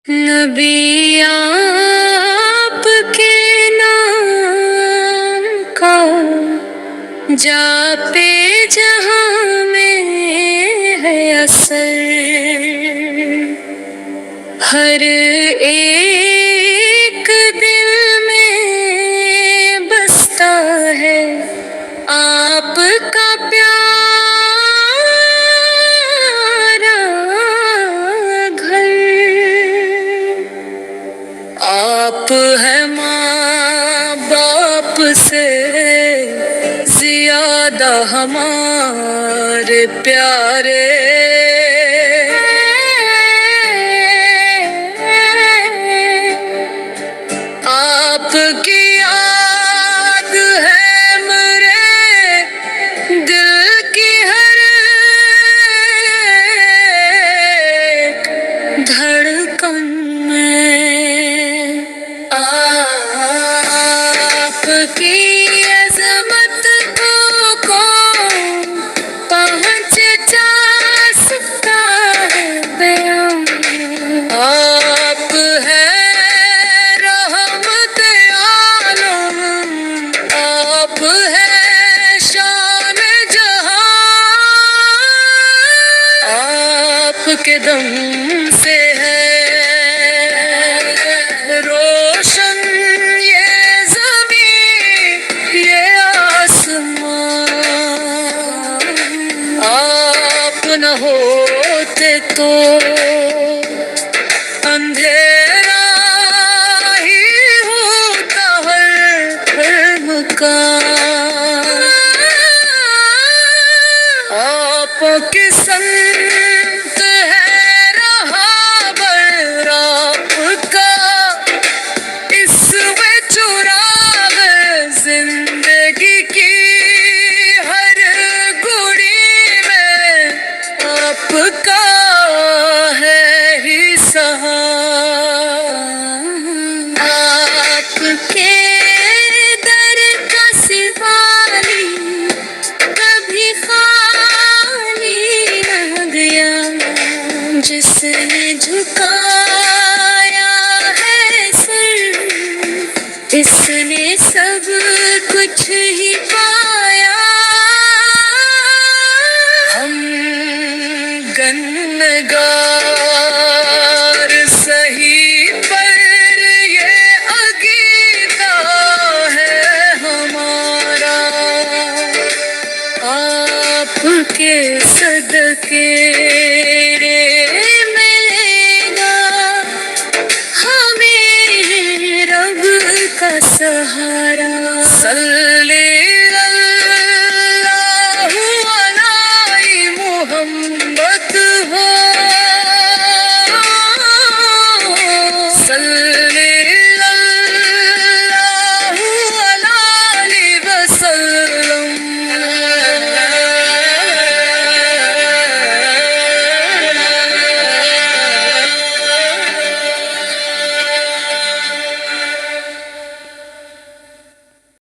नबी आपके नाम का जापे जहां में है असर। हर एक दिल में बसता है आपका प्यारा घर। आप है माँ बाप से ज्यादा हमारे प्यारे। आपकी याद है मेरे दिल की हर एक धड़कन में। आपकी अज़मत को कौन पहुँच जा सकता है बयां। आप है रहमत आलम, आप है शान जहां। आपके दम से है रोशन ये ज़मीं ये आसमां। आप न होते तो अंधेरा ही होता हर मकान। आपकी संत है रहाबर, आपका इसमें चुराग जिंदगी की हर गुड़ी में आपका है ही सहारा। आपके दर का सिवाली कभी खाली न गया। जिसने झुकाया है सर इसने सब कुछ ही पाया। हम गन्नगार सही पर ये अकीदा है हमारा। आपके सदके मिलेगा हमें रब का सहारा।